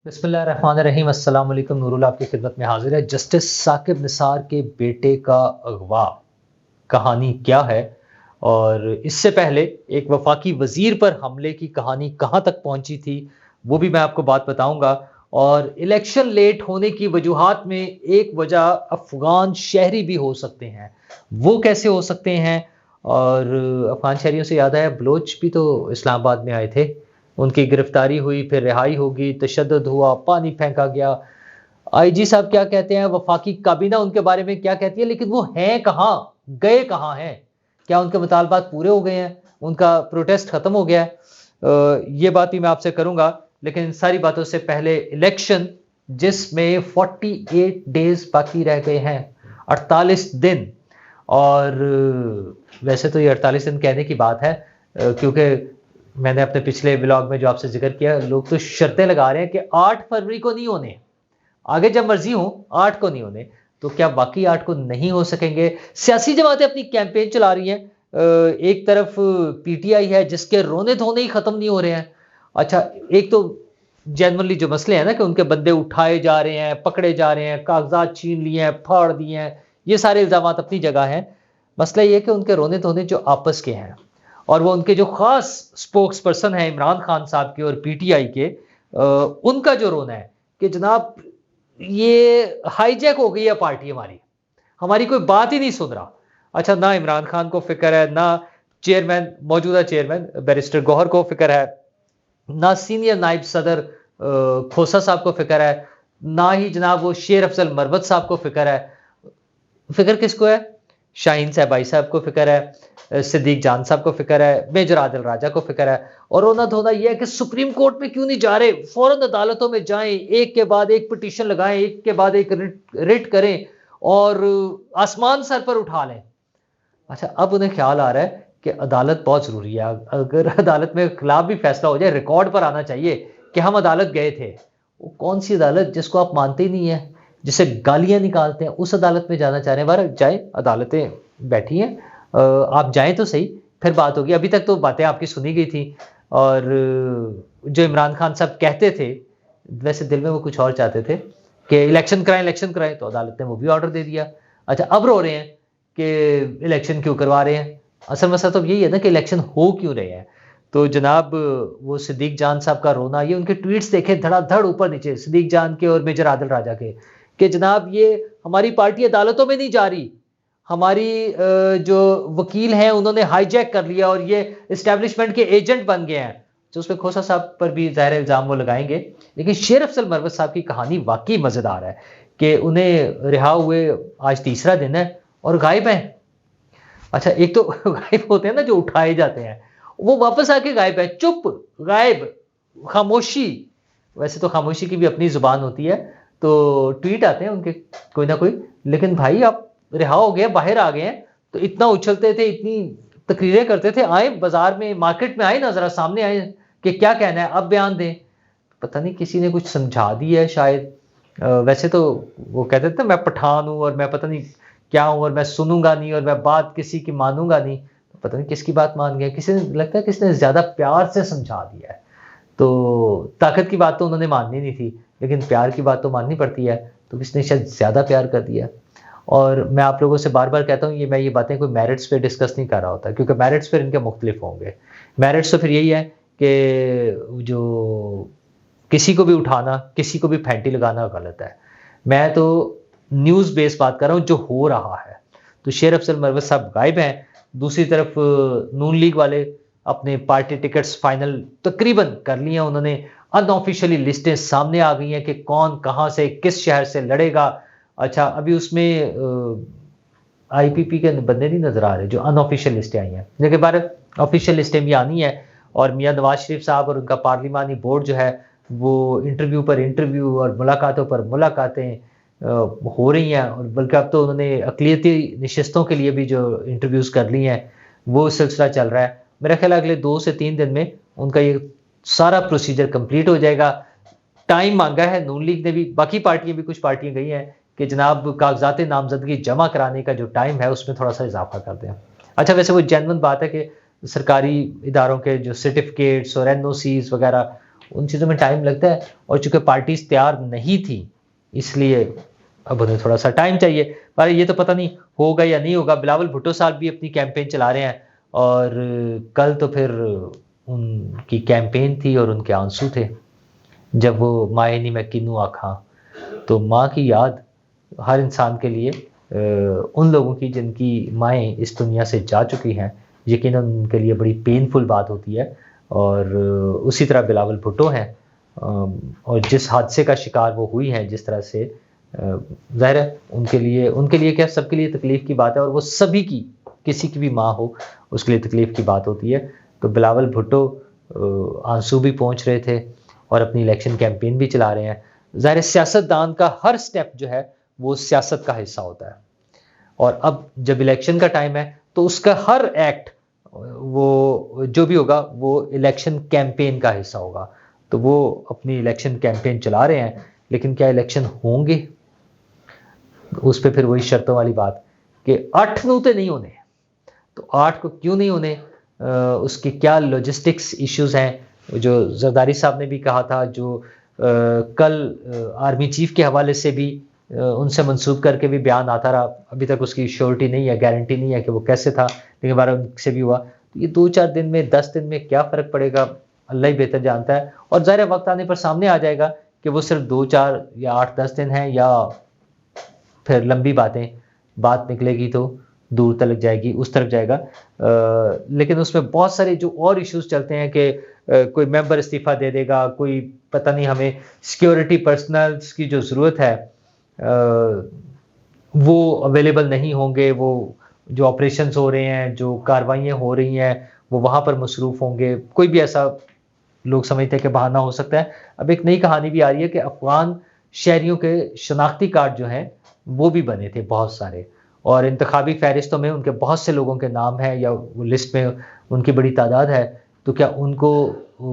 बिस्मिल्लाहिर्रहमानिर्रहीम अस्सलाम वालेकुम। नूरुल आपकी खिदमत में हाजिर है। जस्टिस साकिब निसार के बेटे का अगवा, कहानी क्या है और इससे पहले एक वफाकी वजीर पर हमले की कहानी कहां तक पहुंची थी, वो भी मैं आपको बात बताऊंगा। और इलेक्शन लेट होने की वजूहात में एक वजह अफगान शहरी भी हो सकते हैं, वो कैसे हो सकते हैं। और अफगान शहरियों से याद आया, बलोच भी तो इस्लामाबाद में आए थे, उनकी गिरफ्तारी हुई, फिर रिहाई होगी, तशद्दुद हुआ, पानी फेंका गया। आईजी साहब क्या कहते हैं, वफाकी काबीना उनके बारे में क्या कहती है, लेकिन वो हैं कहाँ, गए कहाँ हैं, क्या उनके मुतालबात पूरे हो गए हैं, उनका प्रोटेस्ट खत्म हो गया है। ये बात भी मैं आपसे करूंगा, लेकिन इन सारी बातों से पहले इलेक्शन जिसमें 48 डेज बाकी रह गए हैं, 48 दिन। और वैसे तो ये 48 दिन कहने की बात है, क्योंकि मैंने अपने पिछले व्लॉग में जो आपसे जिक्र किया, लोग तो शर्तें लगा रहे हैं कि 8 फरवरी को नहीं होने, आगे जब मर्जी हो 8 को नहीं होने। तो क्या बाकी 8 को नहीं हो सकेंगे? सियासी जमातें अपनी कैंपेन चला रही हैं। एक तरफ पीटीआई है जिसके रोने धोने ही खत्म नहीं हो रहे हैं। अच्छा, एक तो जनरली जो मसले हैं ना कि उनके बंदे उठाए जा रहे हैं, पकड़े जा रहे हैं, कागजात छीन लिए हैं, फाड़ दिए हैं, ये सारे इल्जाम अपनी जगह हैं। मसला ये है कि उनके रोने धोने जो आपस के हैं, और वो उनके जो खास स्पोक्स पर्सन है इमरान खान साहब के और पीटीआई के, उनका जो रोना है कि जनाब ये हाईजैक हो गई है पार्टी हमारी, हमारी कोई बात ही नहीं सुन रहा। अच्छा, ना इमरान खान को फिक्र है, ना चेयरमैन, मौजूदा चेयरमैन बैरिस्टर गौहर को फिक्र है, ना सीनियर नायब सदर खोसा साहब को फिक्र है, ना ही जनाब वो शेर अफजल मरवत साहब को फिक्र है। फिक्र किसको है? शाहीन साहबाई साहब को फिक्र है, सिद्दीक जान साहब को फिक्र है, मेजर आदिल राजा को फिक्र है। और रोना धोना यह है कि सुप्रीम कोर्ट में क्यों नहीं जा रहे, फौरन अदालतों में जाएं, एक के बाद एक पिटीशन लगाएं, एक के बाद एक रिट करें और आसमान सर पर उठा लें। अच्छा, अब उन्हें ख्याल आ रहा है कि अदालत बहुत जरूरी है। अगर अदालत में खिलाफ भी फैसला हो जाए, रिकॉर्ड पर आना चाहिए कि हम अदालत गए थे। वो कौन सी अदालत जिसको आप मानते ही नहीं है, जिसे गालियां निकालते हैं, उस अदालत में जाना चाह रहे हैं? बार जाए, अदालतें बैठी हैं, आप जाएं तो सही, फिर बात होगी। अभी तक तो बातें आपकी सुनी गई थी। और जो इमरान खान साहब कहते थे, वैसे दिल में वो कुछ और चाहते थे कि इलेक्शन कराएं, इलेक्शन कराएं, तो अदालत ने वो भी ऑर्डर दे दिया। अच्छा, अब रो रहे हैं कि इलेक्शन क्यों करवा रहे हैं। असल मसला तो यही है ना कि इलेक्शन हो क्यों रहे हैं। तो जनाब वो सिद्दीक जान साहब का रोना, ये उनके ट्वीट्स देखे धड़ाधड़ ऊपर नीचे, सिद्दीक जान के और मेजर आदिल राजा के, कि जनाब ये हमारी पार्टी अदालतों में नहीं जा रही, हमारी जो वकील हैं उन्होंने हाईजैक कर लिया और ये इस्टेब्लिशमेंट के एजेंट बन गए हैं। तो उसमें खोसा साहब पर भी ज़ाहिर इल्ज़ाम वो लगाएंगे। लेकिन शेर अफजल मरवत साहब की कहानी वाकई मज़ेदार है कि उन्हें रिहा हुए आज तीसरा दिन है और गायब हैं। अच्छा, एक तो गायब होते हैं ना जो उठाए जाते हैं, वो वापस आके गायब है, चुप, गायब, खामोशी। वैसे तो खामोशी की भी अपनी जुबान होती है, तो ट्वीट आते हैं उनके कोई ना कोई, लेकिन भाई आप रिहा हो गए, बाहर आ गए हैं, तो इतना उछलते थे, इतनी तकरीरें करते थे, आए बाजार में, मार्केट में आए ना, जरा सामने आए कि क्या कहना है, अब बयान दें। पता नहीं किसी ने कुछ समझा दिया है शायद। वैसे तो वो कहते थे मैं पठान हूं और मैं पता नहीं क्या हूं और मैं सुनूंगा नहीं और मैं बात किसी की मानूंगा नहीं। पता नहीं किसकी बात मान गया, किसी ने, लगता है किसी ने ज्यादा प्यार से समझा दिया है। तो ताकत की बात तो उन्होंने माननी नहीं थी, लेकिन प्यार की बात तो माननी पड़ती है, तो किसने शायद ज्यादा प्यार कर दिया। और मैं आप लोगों से बार बार कहता हूँ, मैं ये बातें कोई मेरिट्स पे डिस्कस नहीं कर रहा होता, क्योंकि मेरिट्स फिर इनके मुख्तलिफ होंगे। मेरिट्स तो फिर यही है कि जो किसी को भी उठाना, किसी को भी फैंटी लगाना गलत है। मैं तो न्यूज़ बेस बात कर रहा हूँ जो हो रहा है। तो शेर अफजल मरवत साहब गायब हैं। दूसरी तरफ नून लीग वाले अपने पार्टी टिकट्स फाइनल तकरीबन कर लिए हैं उन्होंने। अनऑफिशियली लिस्टें सामने आ गई हैं कि कौन कहाँ से किस शहर से लड़ेगा। अच्छा, अभी उसमें आईपीपी के बंदे नहीं नजर आ रहे, जो अनऑफिशियल लिस्टें आई हैं, लेकिन बार ऑफिशियल लिस्टें भी आनी है। और मियां नवाज शरीफ साहब और उनका पार्लिमानी बोर्ड जो है, वो इंटरव्यू पर इंटरव्यू और मुलाकातों पर मुलाकातें हो रही हैं। और बल्कि अब तो उन्होंने अकलियती नशिस्तों के लिए भी जो इंटरव्यूज़ कर ली हैं, वो सिलसिला चल रहा है। मेरा ख्याल अगले 2 से 3 दिन में उनका ये सारा प्रोसीजर कंप्लीट हो जाएगा। टाइम मांगा है नून लीग ने भी, बाकी पार्टियां भी, कुछ पार्टियां गई हैं कि जनाब कागजात नामजदगी जमा कराने का जो टाइम है उसमें थोड़ा सा इजाफा कर दें। अच्छा, वैसे वो जेन्युइन बात है कि सरकारी इदारों के जो सर्टिफिकेट्स और एनओसीज वगैरह उन चीज़ों में टाइम लगता है, और चूंकि पार्टीज तैयार नहीं थी इसलिए अब उन्हें थोड़ा सा टाइम चाहिए। पर ये तो पता नहीं होगा या नहीं होगा। बिलावल भुट्टो साहब भी अपनी कैंपेन चला रहे हैं, और कल तो फिर उनकी कैंपेन थी और उनके आंसू थे जब वो माए नी मैं किन्नू आखा। तो माँ की याद हर इंसान के लिए, उन लोगों की जिनकी माएँ इस दुनिया से जा चुकी हैं, यकीनन उनके लिए बड़ी पेनफुल बात होती है। और उसी तरह बिलावल भुट्टो हैं, और जिस हादसे का शिकार वो हुई हैं, जिस तरह से ज़ाहिर है उनके लिए क्या, सबके लिए तकलीफ़ की बात है, और वो सभी की, किसी की भी माँ हो उसके लिए तकलीफ़ की बात होती है। तो बिलावल भुट्टो आंसू भी पहुँच रहे थे और अपनी इलेक्शन कैंपेन भी चला रहे हैं। ज़ाहिर है सियासतदान का हर स्टेप जो है वो सियासत का हिस्सा होता है, और अब जब इलेक्शन का टाइम है तो उसका हर एक्ट, वो जो भी होगा वो इलेक्शन कैंपेन का हिस्सा होगा। तो वो अपनी इलेक्शन कैंपेन चला रहे हैं, लेकिन क्या इलेक्शन होंगे? उस पे फिर वही शर्तों वाली बात कि 8 नूं ते नहीं होने। तो 8 को क्यों नहीं होने? उसके क्या लॉजिस्टिक्स इश्यूज हैं, जो जरदारी साहब ने भी कहा था, जो कल आर्मी चीफ के हवाले से भी उनसे मंसूब करके भी बयान आता रहा। अभी तक उसकी श्योरिटी नहीं है, गारंटी नहीं है कि वो कैसे था, लेकिन बार उनसे भी हुआ। तो ये 2-4 दिन में, 10 दिन में क्या फ़र्क पड़ेगा, अल्लाह ही बेहतर जानता है। और ज़ाहिर है वक्त आने पर सामने आ जाएगा कि वो सिर्फ 2-4 या 8-10 दिन हैं, या फिर लंबी बात निकलेगी तो दूर तलक जाएगी, उस तरफ जाएगा। लेकिन उसमें बहुत सारे जो और इश्यूज चलते हैं कि कोई मेंबर इस्तीफा दे देगा, कोई पता नहीं, हमें सिक्योरिटी पर्सनल्स की जो ज़रूरत है वो अवेलेबल नहीं होंगे, वो जो ऑपरेशंस हो रहे हैं, जो कार्रवाइयाँ हो रही हैं, वो वहाँ पर मसरूफ़ होंगे। कोई भी ऐसा लोग समझते हैं कि बहाना हो सकता है। अब एक नई कहानी भी आ रही है कि अफ़गान शहरियों के शनाख्ती कार्ड जो हैं वो भी बने थे बहुत सारे, और इंतखाबी फ़हरिस्तों में उनके बहुत से लोगों के नाम हैं, या वो लिस्ट में उनकी बड़ी तादाद है। तो क्या उनको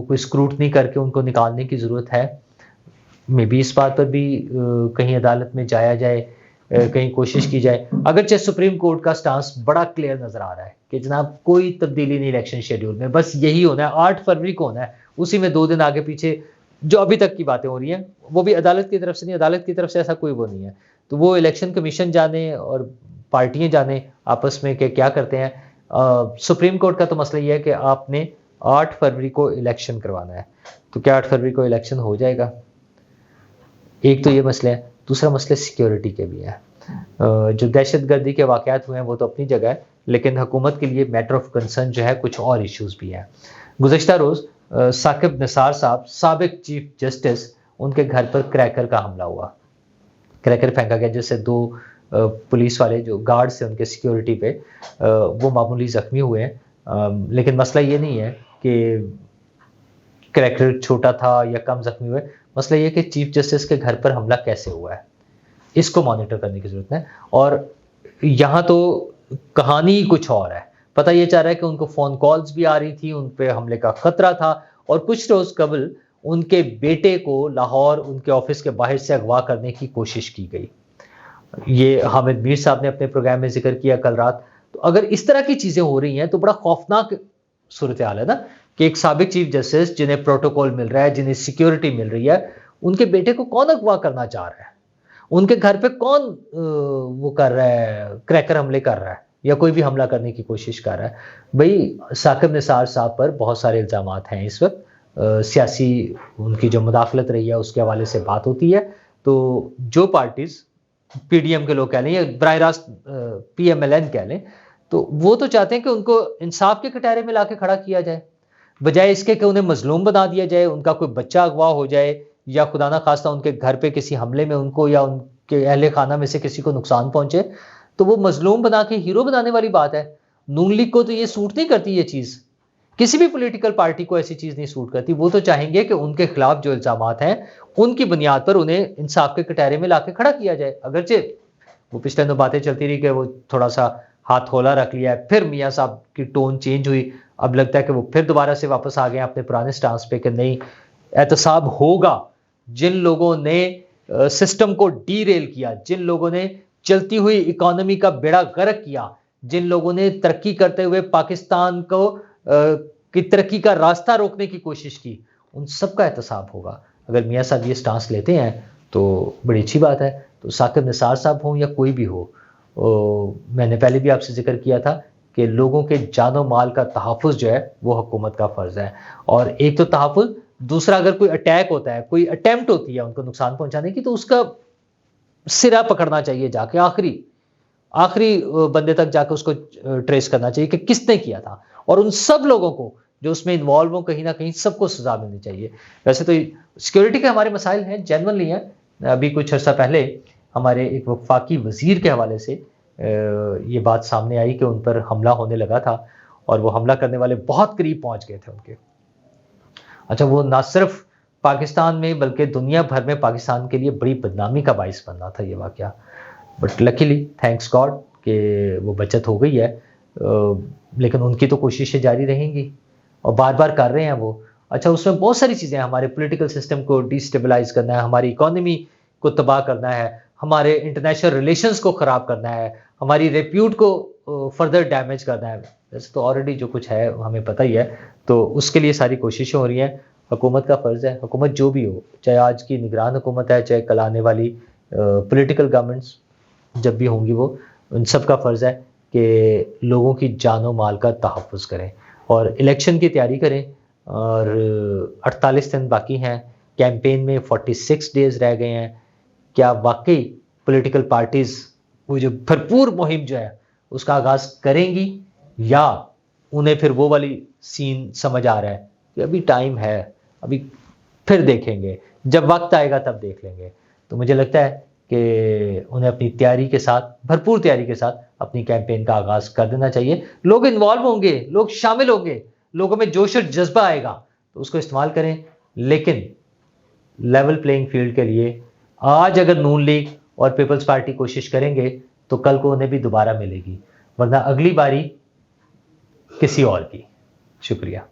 कोई स्क्रूटनी करके उनको निकालने की ज़रूरत है? मे बी इस बात पर भी कहीं अदालत में जाया जाए, कहीं कोशिश की जाए। अगरचे सुप्रीम कोर्ट का स्टांस बड़ा क्लियर नज़र आ रहा है कि जनाब कोई तब्दीली नहीं इलेक्शन शेड्यूल में, बस यही होना है, 8 फरवरी को होना है। उसी में 2 दिन आगे पीछे जो अभी तक की बातें हो रही हैं, वो भी अदालत की तरफ से नहीं, अदालत की तरफ से ऐसा कोई वो नहीं है। तो वो इलेक्शन कमीशन जाने और पार्टियां जाने आपस में कि क्या करते हैं। सुप्रीम कोर्ट का तो मसला ये है कि आपने 8 फरवरी को इलेक्शन करवाना है। तो क्या 8 फरवरी को इलेक्शन हो जाएगा? एक तो ये मसले हैं, दूसरा मसले सिक्योरिटी के भी हैं। जो दहशतगर्दी के वाक़यात हुए हैं वो तो अपनी जगह है, लेकिन हुकूमत के लिए मैटर ऑफ कंसर्न जो है कुछ और इश्यूज़ भी हैं। गुज़श्ता रोज़ साकिब निसार साहब, साबिक चीफ जस्टिस, उनके घर पर क्रैकर का हमला हुआ। क्रैकर फेंका गया, जिससे 2 पुलिस वाले जो गार्ड्स थे उनके सिक्योरिटी पे, वो मामूली ज़ख्मी हुए हैं। लेकिन मसला ये नहीं है कि क्रैकर छोटा था या कम ज़ख्मी हुए। मसला ये कि चीफ जस्टिस के घर पर हमला कैसे हुआ है, इसको मॉनिटर करने की ज़रूरत है। और यहाँ तो कहानी कुछ और है। पता ये चल रहा है कि उनको फ़ोन कॉल्स भी आ रही थी, उन पे हमले का ख़तरा था, और कुछ रोज़ कबल उनके बेटे को लाहौर उनके ऑफिस के बाहर से अगवा करने की कोशिश की गई। ये हामिद मीर साहब ने अपने प्रोग्राम में जिक्र किया कल रात। तो अगर इस तरह की चीज़ें हो रही हैं तो बड़ा खौफनाक सूरत हाल है ना, कि एक साबिक चीफ जस्टिस जिन्हें प्रोटोकॉल मिल रहा है, जिन्हें सिक्योरिटी मिल रही है, उनके बेटे को कौन अगवा करना चाह रहा है? उनके घर पे कौन वो कर रहा है, क्रैकर हमले कर रहा है, या कोई भी हमला करने की कोशिश कर रहा है? भाई साकिब निसार साहब पर बहुत सारे इल्ज़ामात हैं इस वक्त। सियासी उनकी जो मुदाखलत रही है उसके हवाले से बात होती है। तो जो पार्टीज़ पीडीएम के लोग कह लें या बराह रास्त पीएमएलएन कह लें, तो वो तो चाहते हैं कि उनको इंसाफ के कटहरे में लाके खड़ा किया जाए, बजाय इसके कि उन्हें मजलूम बना दिया जाए, उनका कोई बच्चा अगवा हो जाए, या खुदा ना खास्ता उनके घर पे किसी हमले में उनको या उनके अहले खाना में से किसी को नुकसान पहुंचे, तो वो मजलूम बना के हीरो बनाने वाली बात है। नून लीग को तो ये सूट नहीं करती, ये चीज़ किसी भी पॉलिटिकल पार्टी को ऐसी चीज़ नहीं सूट करती। वो तो चाहेंगे कि उनके खिलाफ जो इल्ज़ामात हैं उनकी बुनियाद पर उन्हें इंसाफ के कटहरे में लाके खड़ा किया जाए। अगरचे वो पिछले दिनों बातें चलती रही कि वो थोड़ा सा हाथ हौला रख लिया है, फिर मियाँ साहब की टोन चेंज हुई, अब लगता है कि वो फिर दोबारा से वापस आ गए अपने पुराने स्टांस पे कि नहीं, एहतसाब होगा। जिन लोगों ने सिस्टम को डीरेल किया, जिन लोगों ने चलती हुई इकोनॉमी का बेड़ा गर्क किया, जिन लोगों ने तरक्की करते हुए पाकिस्तान को की तरक्की का रास्ता रोकने की कोशिश की, उन सब का एहतसाब होगा। अगर मियाँ साहब ये स्टांस लेते हैं तो बड़ी अच्छी बात है। तो साकिब निसार साहब हों या कोई भी हो, मैंने पहले भी आपसे जिक्र किया था कि लोगों के जानो माल का तहफ़्फ़ुज़ जो है वो हुकूमत का फ़र्ज़ है। और एक तो तहफ़्फ़ुज़, दूसरा अगर कोई अटैक होता है, कोई अटेम्प्ट होती है उनको नुकसान पहुंचाने की, तो उसका सिरा पकड़ना चाहिए जाके, आखिरी आखिरी बंदे तक जाके उसको ट्रेस करना चाहिए कि किसने किया था। और उन सब लोगों को जो उसमें इन्वॉल्व हो, कहीं ना कहीं सबको सजा मिलनी चाहिए। वैसे तो सिक्योरिटी के हमारे मसाइल हैं, जेन्युइनली हैं। अभी कुछ अर्सा पहले हमारे एक वफाकी वजीर के हवाले से ये बात सामने आई कि उन पर हमला होने लगा था और वो हमला करने वाले बहुत करीब पहुंच गए थे उनके। अच्छा, वो ना सिर्फ पाकिस्तान में बल्कि दुनिया भर में पाकिस्तान के लिए बड़ी बदनामी का बाइस बनना था ये वाकया। बट लकीली थैंक्स गॉड कि वो बचत हो गई है। लेकिन उनकी तो कोशिशें जारी रहेंगी और बार बार कर रहे हैं वो। अच्छा, उसमें बहुत सारी चीज़ें हैं, हमारे पॉलिटिकल सिस्टम को डिस्टेबलाइज करना है, हमारी इकोनॉमी को तबाह करना है, हमारे इंटरनेशनल रिलेशंस को ख़राब करना है, हमारी रेप्यूट को फर्दर डैमेज करना है। वैसे तो ऑलरेडी जो कुछ है हमें पता ही है, तो उसके लिए सारी कोशिशें हो रही हैं। हुकूमत का फ़र्ज़ है, हुकूमत जो भी हो, चाहे आज की निगरान हुकूमत है, चाहे कल आने वाली पॉलिटिकल गवर्नमेंट्स जब भी होंगी, वो उन सब का फ़र्ज़ है कि लोगों की जानो माल का तहफ़्फ़ुज़ करें और इलेक्शन की तैयारी करें। और 48 दिन बाकी हैं, कैंपेन में 46 डेज़ रह गए हैं। क्या वाकई पॉलिटिकल पार्टीज़ वो जो भरपूर मुहिम जो है उसका आगाज़ करेंगी, या उन्हें फिर वो वाली सीन समझ आ रहा है कि अभी टाइम है, अभी फिर देखेंगे, जब वक्त आएगा तब देख लेंगे। तो मुझे लगता है कि उन्हें अपनी तैयारी के साथ, भरपूर तैयारी के साथ अपनी कैंपेन का आगाज़ कर देना चाहिए। लोग इन्वॉल्व होंगे, लोग शामिल होंगे, लोगों में जोश और जज्बा आएगा तो उसको इस्तेमाल करें। लेकिन लेवल प्लेइंग फील्ड के लिए आज अगर नून लीग और पीपल्स पार्टी कोशिश करेंगे तो कल को उन्हें भी दोबारा मिलेगी, वरना अगली बारी किसी और की। शुक्रिया।